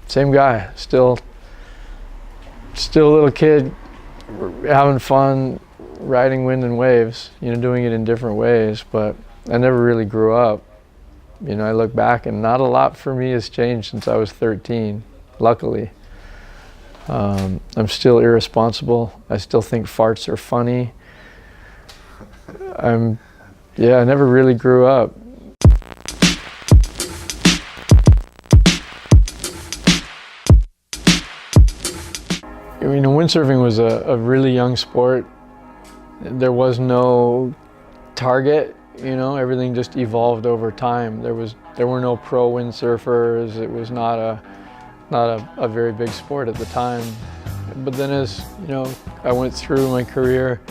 Same guy, still a little kid, having fun, riding wind and waves, you know, doing it in different ways, but I never really grew up. You know, I look back and not a lot for me has changed since I was 13, luckily. I'm still irresponsible. I still think farts are funny. I never really grew up. You know, windsurfing was a really young sport. There was no target, you know, everything just evolved over time. There were no pro windsurfers. It was not a very big sport at the time. But then as, you know, I went through my career,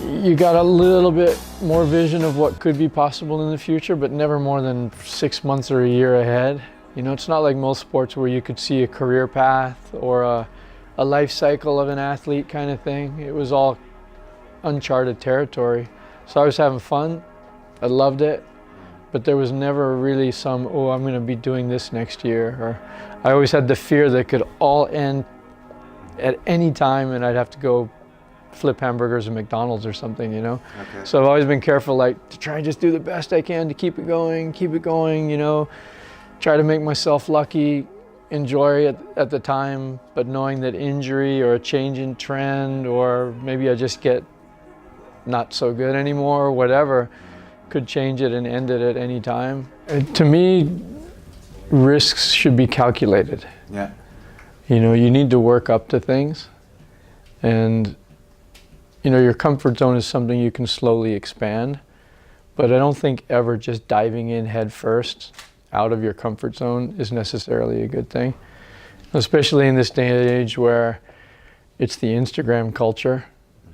you got a little bit more vision of what could be possible in the future, but never more than 6 months or a year ahead. You know, it's not like most sports where you could see a career path or a life cycle of an athlete kind of thing. It was all uncharted territory. So I was having fun, I loved it, but there was never really some, oh, I'm gonna be doing this next year. Or I always had the fear that it could all end at any time and I'd have to go flip hamburgers at McDonald's or something, you know? Okay. So I've always been careful, like, to try and just do the best I can to keep it going, you know? Try to make myself lucky, enjoy it at the time, but knowing that injury or a change in trend, or maybe I just get not so good anymore, or whatever, could change it and end it at any time. And to me, risks should be calculated. Yeah. You know, you need to work up to things, and you know, your comfort zone is something you can slowly expand, but I don't think ever just diving in head first out of your comfort zone is necessarily a good thing, especially in this day and age where it's the Instagram culture,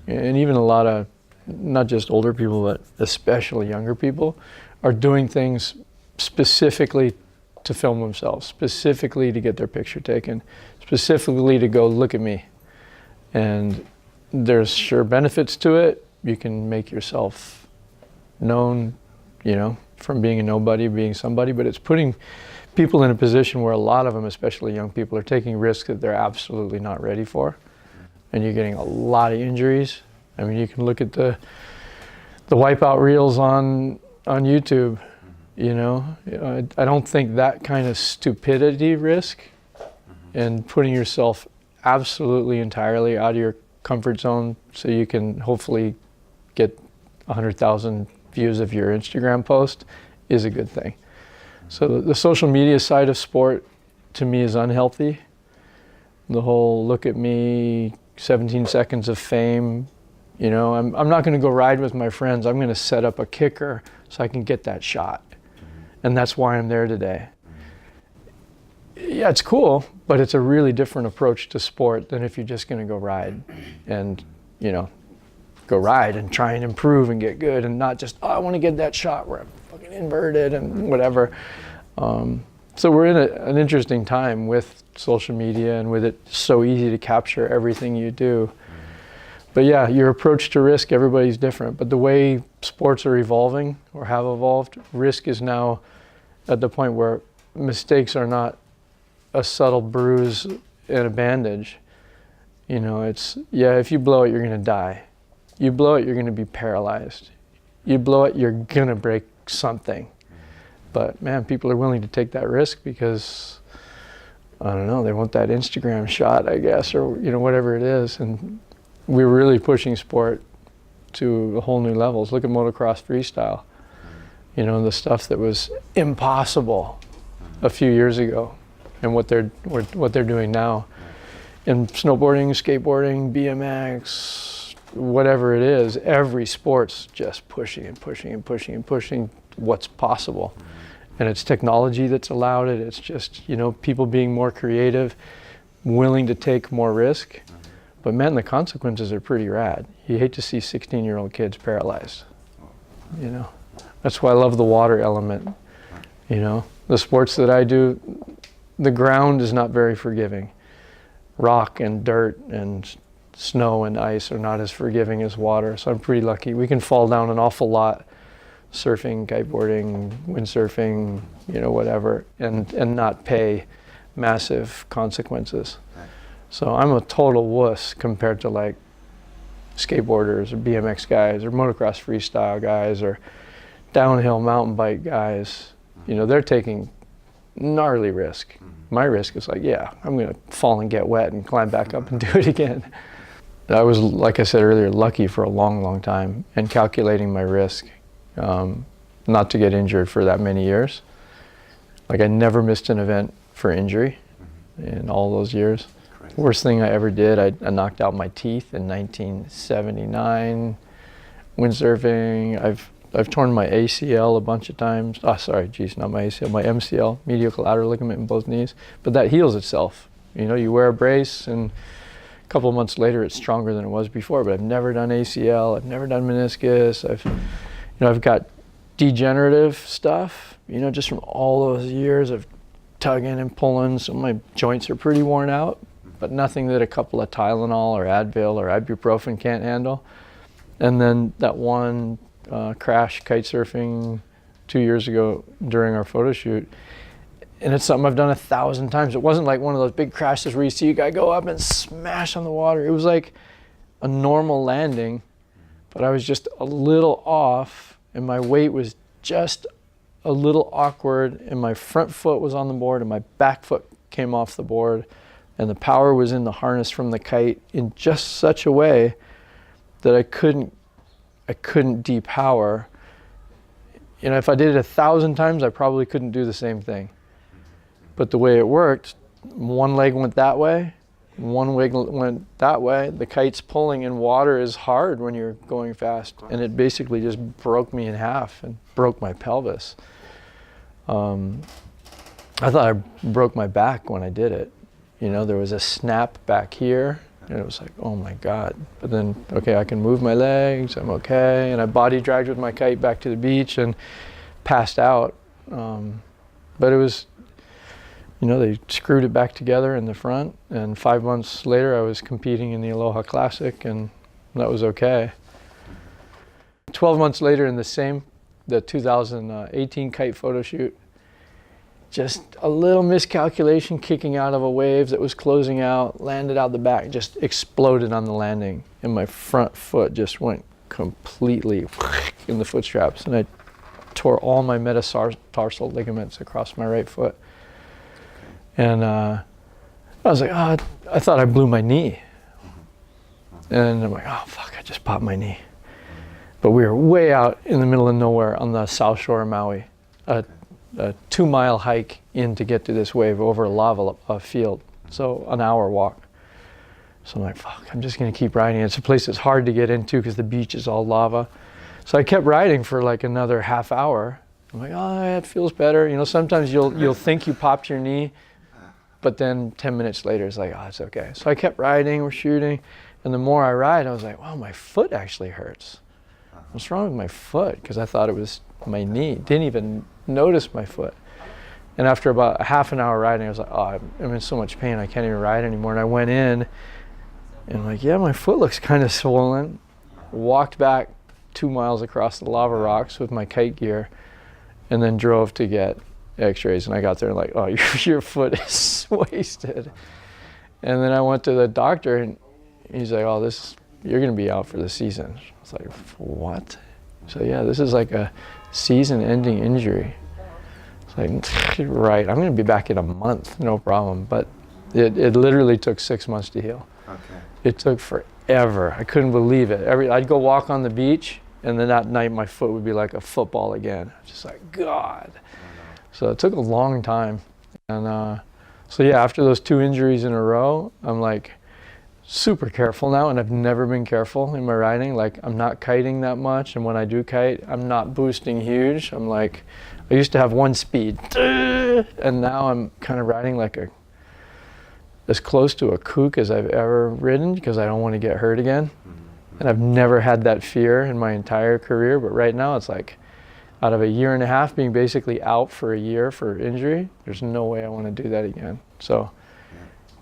and even a lot of, not just older people, but especially younger people, are doing things specifically to film themselves, specifically to get their picture taken, specifically to go, look at me. And there's sure benefits to it. You can make yourself known, you know, from being a nobody, being somebody, but it's putting people in a position where a lot of them, especially young people, are taking risks that they're absolutely not ready for. And you're getting a lot of injuries. I mean, you can look at the wipeout reels on YouTube, you know. I don't think that kind of stupidity risk and putting yourself absolutely entirely out of your comfort zone so you can hopefully get 100,000 views of your Instagram post is a good thing. So the social media side of sport to me is unhealthy. The whole look at me, 17 seconds of fame, you know, I'm not going to go ride with my friends. I'm going to set up a kicker so I can get that shot. And that's why I'm there today. Yeah, it's cool, but it's a really different approach to sport than if you're just going to go ride and, you know, go ride and try and improve and get good, and not just, oh, I want to get that shot where I'm fucking inverted and whatever. So we're in an interesting time with social media and with it so easy to capture everything you do. But yeah, your approach to risk, everybody's different. But the way sports are evolving or have evolved, risk is now at the point where mistakes are not a subtle bruise and a bandage. You know, it's, yeah, if you blow it, you're gonna die. You blow it, you're gonna be paralyzed. You blow it, you're gonna break something. But man, people are willing to take that risk because, I don't know, they want that Instagram shot, I guess, or, you know, whatever it is. And we're really pushing sport to a whole new levels. Look at motocross freestyle. You know, the stuff that was impossible a few years ago and what they're doing now. In snowboarding, skateboarding, BMX, whatever it is, every sport's just pushing and pushing and pushing and pushing what's possible. And it's technology that's allowed it. It's just, you know, people being more creative, willing to take more risk. But man, the consequences are pretty rad. You hate to see 16-year-old kids paralyzed, you know. That's why I love the water element, you know. The sports that I do, the ground is not very forgiving. Rock and dirt and snow and ice are not as forgiving as water, so I'm pretty lucky. We can fall down an awful lot surfing, kiteboarding, windsurfing, you know, whatever, and not pay massive consequences. Right. So I'm a total wuss compared to like skateboarders or BMX guys or motocross freestyle guys or downhill mountain bike guys. You know, they're taking gnarly risk. My risk is like, yeah, I'm gonna fall and get wet and climb back up and do it again. I was, like I said earlier, lucky for a long, long time and calculating my risk not to get injured for that many years. Like I never missed an event for injury in all those years. Crazy. Worst thing I ever did, I knocked out my teeth in 1979. Windsurfing, I've torn my ACL a bunch of times. Oh, sorry, geez, not my ACL, my MCL, medial collateral ligament in both knees. But that heals itself. You know, you wear a brace and a couple of months later it's stronger than it was before, but I've never done ACL, I've never done meniscus, I've got degenerative stuff, you know, just from all those years of tugging and pulling, so my joints are pretty worn out, but nothing that a couple of Tylenol or Advil or ibuprofen can't handle. And then that one crash kitesurfing 2 years ago during our photo shoot, and it's something I've done 1,000 times. It wasn't like one of those big crashes where you see a guy go up and smash on the water. It was like a normal landing, but I was just a little off and my weight was just a little awkward and my front foot was on the board and my back foot came off the board and the power was in the harness from the kite in just such a way that I couldn't depower. You know, if I did it 1,000 times, I probably couldn't do the same thing. But the way it worked, one leg went that way, one leg went that way. The kite's pulling in water is hard when you're going fast. And it basically just broke me in half and broke my pelvis. I thought I broke my back when I did it. You know, there was a snap back here. And it was like, oh my God. But then, okay, I can move my legs, I'm okay. And I body dragged with my kite back to the beach and passed out. But it was, you know, they screwed it back together in the front. And 5 months later, I was competing in the Aloha Classic and that was okay. 12 months later in the 2018 kite photo shoot, just a little miscalculation kicking out of a wave that was closing out, landed out the back, just exploded on the landing. And my front foot just went completely in the foot straps. And I tore all my metatarsal ligaments across my right foot. And I was like, oh, I thought I blew my knee. And I'm like, oh, fuck, I just popped my knee. But we were way out in the middle of nowhere on the south shore of Maui. A 2-mile hike in to get to this wave over a lava field, so an hour walk. So I'm like, fuck, I'm just gonna keep riding. It's a place that's hard to get into because the beach is all lava. So I kept riding for like another half hour. I'm like, oh, it feels better. You know, sometimes you'll think you popped your knee, but then 10 minutes later it's like, oh, it's okay. So I kept riding, we're shooting, and the more I ride, I was like, wow, my foot actually hurts. What's wrong with my foot? Because I thought it was my knee. Didn't even notice my foot. And after about a half an hour riding, I was like, oh, I'm in so much pain, I can't even ride anymore. And I went in and I'm like, yeah, my foot looks kind of swollen. Walked back 2 miles across the lava rocks with my kite gear and then drove to get x-rays. And I got there and like, oh, your foot is wasted. And then I went to the doctor and he's like, oh, you're gonna be out for the season. I was like, what? So yeah, this is like a season-ending injury. It's like, right, I'm gonna be back in a month, no problem. But it literally took 6 months to heal. Okay. It took forever. I couldn't believe it. I'd go walk on the beach, and then that night my foot would be like a football again. Just like, God. So it took a long time. And so yeah, after those 2 injuries in a row, I'm like super careful now, and I've never been careful in my riding. Like, I'm not kiting that much, and when I do kite, I'm not boosting huge. I'm like, I used to have 1 speed, and now I'm kind of riding like as close to a kook as I've ever ridden because I don't want to get hurt again. And I've never had that fear in my entire career, but right now it's like, out of a year and a half being basically out for a year for injury, there's no way I want to do that again. So,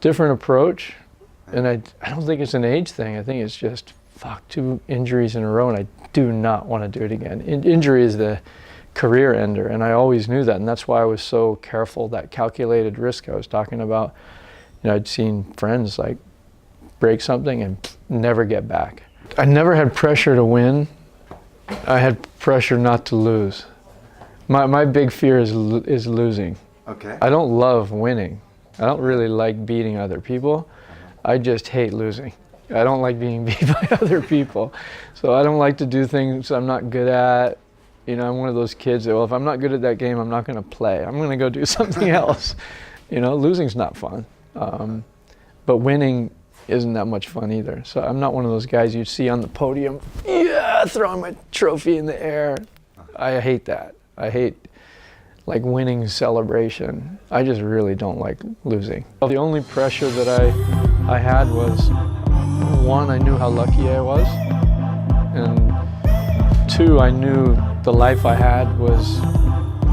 different approach. And I don't think it's an age thing. I think it's just fuck, 2 injuries in a row, and I do not want to do it again. Injury is the career ender, and I always knew that, and that's why I was so careful, that calculated risk I was talking about. You know, I'd seen friends like break something and never get back. I never had pressure to win. I had pressure not to lose. My big fear is losing. Okay. I don't love winning. I don't really like beating other people. I just hate losing. I don't like being beat by other people. So I don't like to do things I'm not good at. You know, I'm one of those kids that, well, if I'm not good at that game, I'm not going to play. I'm going to go do something else. You know, losing's not fun. But winning isn't that much fun either. So I'm not one of those guys you see on the podium, yeah, throwing my trophy in the air. I hate that. I hate like winning celebration. I just really don't like losing. The only pressure that I had was, 1, I knew how lucky I was, and 2, I knew the life I had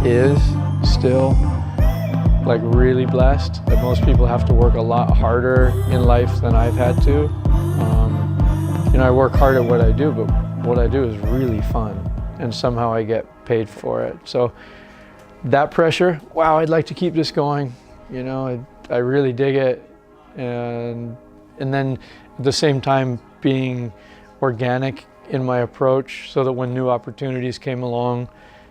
is still like really blessed, that most people have to work a lot harder in life than I've had to. You know, I work hard at what I do, but what I do is really fun, and somehow I get paid for it. So that pressure, wow, I'd like to keep this going. You know, I really dig it, and then at the same time being organic in my approach, so that when new opportunities came along,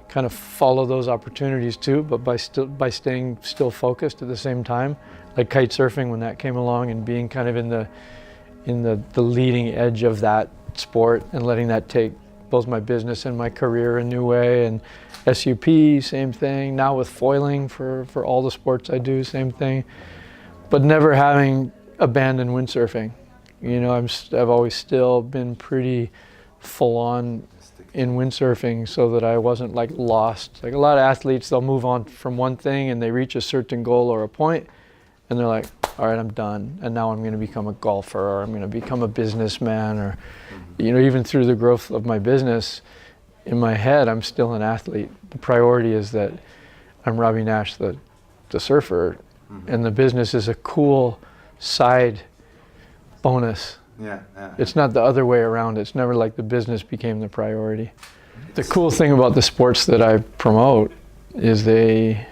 kind of follow those opportunities too, but by staying still focused at the same time. Like kite surfing, when that came along, and being kind of in the leading edge of that sport, and letting that take both my business and my career a new way. And SUP, same thing. Now with foiling for all the sports I do, same thing. But never having abandoned windsurfing. You know, I've always still been pretty full on in windsurfing, so that I wasn't like lost. Like a lot of athletes, they'll move on from one thing and they reach a certain goal or a point, and they're like, all right, I'm done, and now I'm going to become a golfer, or I'm going to become a businessman, or you know, even through the growth of my business, in my head I'm still an athlete. The priority is that I'm Robby Naish, the surfer, and the business is a cool side bonus. Yeah. It's not the other way around. It's never like the business became the priority. The cool thing about the sports that I promote is they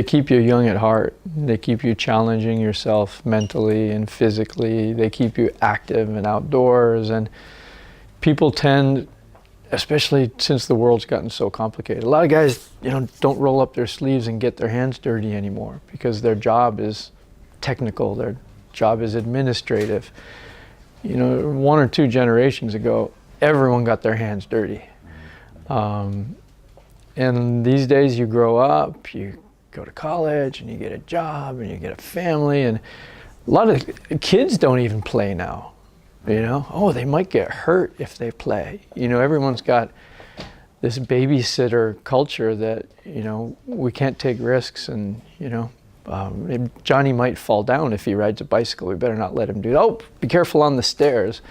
keep you young at heart. They keep you challenging yourself mentally and physically. They keep you active and outdoors. And people tend, especially since the world's gotten so complicated, a lot of guys, you know, don't roll up their sleeves and get their hands dirty anymore, because their job is technical, their job is administrative. You know, 1 or 2 generations ago, everyone got their hands dirty. And these days you grow up, you go to college, and you get a job, and you get a family, and a lot of kids don't even play now. You know, oh, they might get hurt if they play. You know, everyone's got this babysitter culture that, you know, we can't take risks, and, you know, Johnny might fall down if he rides a bicycle. We better not let him do it. Oh, be careful on the stairs.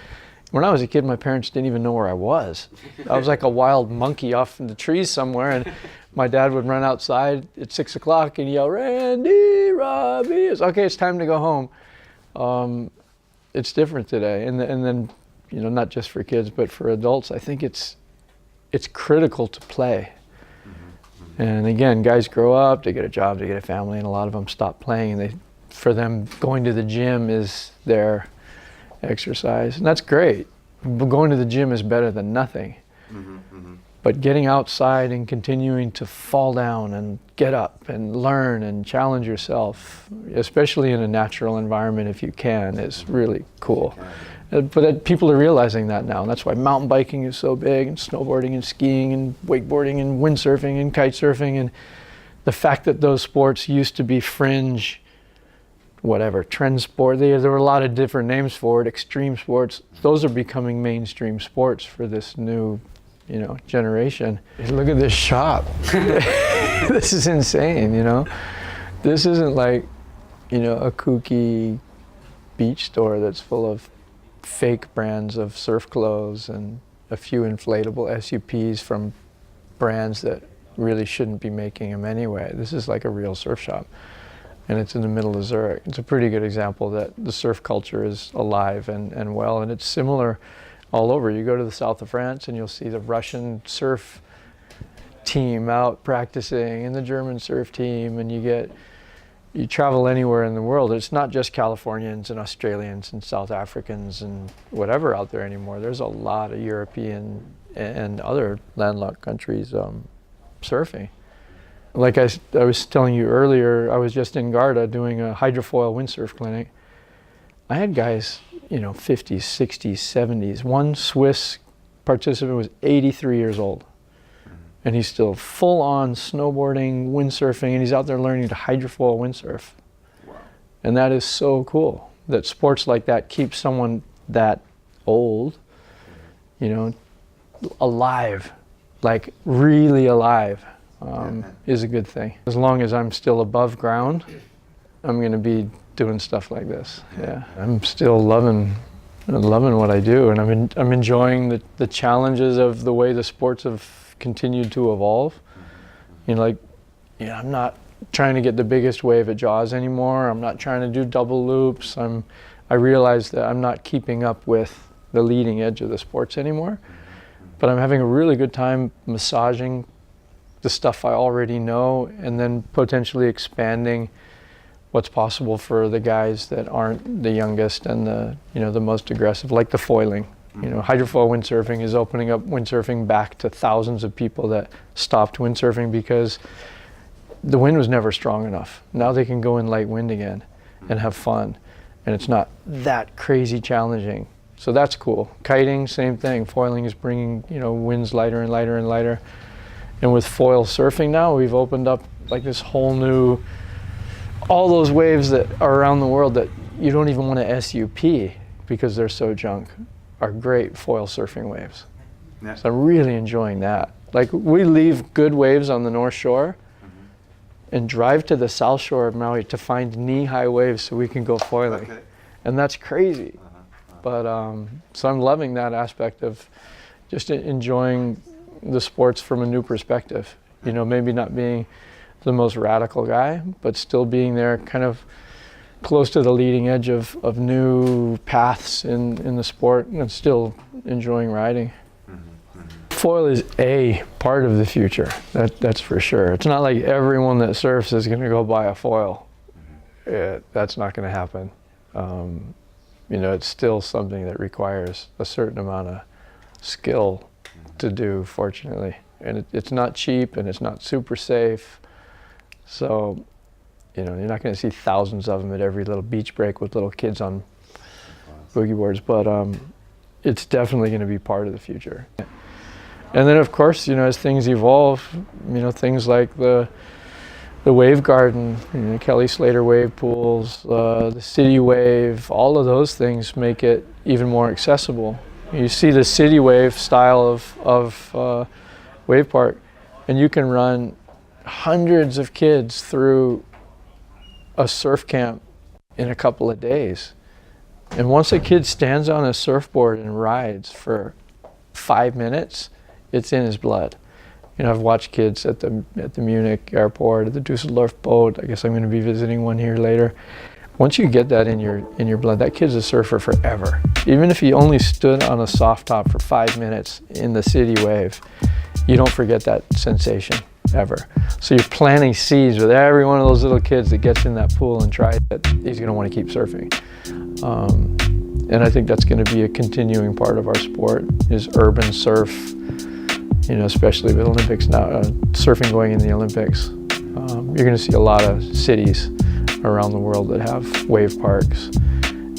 When I was a kid, my parents didn't even know where I was. I was like a wild monkey off in the trees somewhere, and my dad would run outside at 6 o'clock and yell, "Randy, Robby, okay, it's time to go home." It's different today, and then, you know, not just for kids, but for adults, I think it's critical to play. And again, guys grow up, they get a job, they get a family, and a lot of them stop playing, and for them, going to the gym is their exercise, and that's great. But going to the gym is better than nothing. But getting outside and continuing to fall down and get up and learn and challenge yourself, especially in a natural environment if you can, is really cool. But people are realizing that now, and that's why mountain biking is so big, and snowboarding and skiing and wakeboarding and windsurfing and kite surfing, and the fact that those sports used to be fringe, whatever, trend sport, there were a lot of different names for it, extreme sports, those are becoming mainstream sports for this new, you know, generation. Look at this shop. This is insane, you know? This isn't like, you know, a kooky beach store that's full of fake brands of surf clothes and a few inflatable SUPs from brands that really shouldn't be making them anyway. This is like a real surf shop, and it's in the middle of Zurich. It's a pretty good example that the surf culture is alive and well, and it's similar. all over. You go to the south of France and you'll see the Russian surf team out practicing and the German surf team, and you travel anywhere in the world. It's not just Californians and Australians and South Africans and whatever out there anymore. There's a lot of European and other landlocked countries surfing. Like I was telling you earlier, I was just in Garda doing a hydrofoil windsurf clinic. I had guys, 50s, 60s, 70s. One Swiss participant was 83 years old. And he's still full on snowboarding, windsurfing, and he's out there learning to hydrofoil windsurf. Wow. And that is so cool that sports like that keep someone that old, alive, like really alive, is a good thing. As long as I'm still above ground, I'm going to be doing stuff like this. Yeah, I'm still loving what I do, and I'm enjoying the challenges of the way the sports have continued to evolve. I'm not trying to get the biggest wave at Jaws anymore. I'm not trying to do double loops. I realize that I'm not keeping up with the leading edge of the sports anymore, but I'm having a really good time massaging the stuff I already know, and then potentially expanding what's possible for the guys that aren't the youngest and the most aggressive, like the foiling. Hydrofoil windsurfing is opening up windsurfing back to thousands of people that stopped windsurfing because the wind was never strong enough. Now they can go in light wind again and have fun, and it's not that crazy challenging. So that's cool. Kiting, same thing. Foiling is bringing winds lighter and lighter and lighter. And with foil surfing now, we've opened up like this whole new, all those waves that are around the world that you don't even want to SUP because they're so junk, are great foil surfing waves. Yeah. So I'm really enjoying that. Like, we leave good waves on the North Shore and drive to the South Shore of Maui to find knee-high waves so we can go foiling. Okay. And that's crazy. But so I'm loving that aspect of just enjoying the sports from a new perspective. Maybe not being the most radical guy, but still being there kind of close to the leading edge of new paths in the sport, and still enjoying riding. Foil is a part of the future, that's for sure. It's not like everyone that surfs is going to go buy a foil. That's not going to happen. It's still something that requires a certain amount of skill to do, fortunately. And it's not cheap, and it's not super safe. So, you're not going to see thousands of them at every little beach break with little kids on boogie boards, but it's definitely going to be part of the future. And then, of course, as things evolve, things like the wave garden, Kelly Slater wave pools, the city wave, all of those things make it even more accessible. You see the city wave style of wave park, and you can run hundreds of kids through a surf camp in a couple of days. And once a kid stands on a surfboard and rides for 5 minutes, it's in his blood. I've watched kids at the Munich airport, at the Dusseldorf boat. I guess I'm going to be visiting one here later. Once you get that in your blood, that kid's a surfer forever. Even if he only stood on a soft top for 5 minutes in the city wave, you don't forget that sensation ever. So you're planting seeds with every one of those little kids that gets in that pool and tries it. He's going to want to keep surfing. And I think that's going to be a continuing part of our sport, is urban surf, especially with Olympics now, surfing going in the Olympics. You're going to see a lot of cities around the world that have wave parks.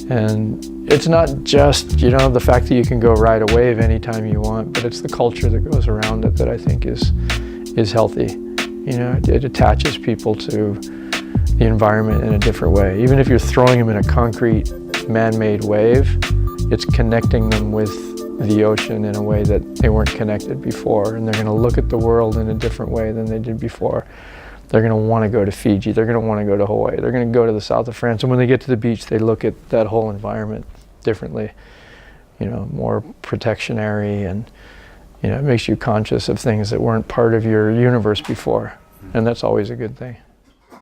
And it's not just, the fact that you can go ride a wave anytime you want, but it's the culture that goes around it that I think is healthy. It attaches people to the environment in a different way. Even if you're throwing them in a concrete, man-made wave, it's connecting them with the ocean in a way that they weren't connected before, and they're going to look at the world in a different way than they did before. They're going to want to go to Fiji, they're going to want to go to Hawaii, they're going to go to the south of France, and when they get to the beach, they look at that whole environment differently, more protectionary, and it makes you conscious of things that weren't part of your universe before, and that's always a good thing.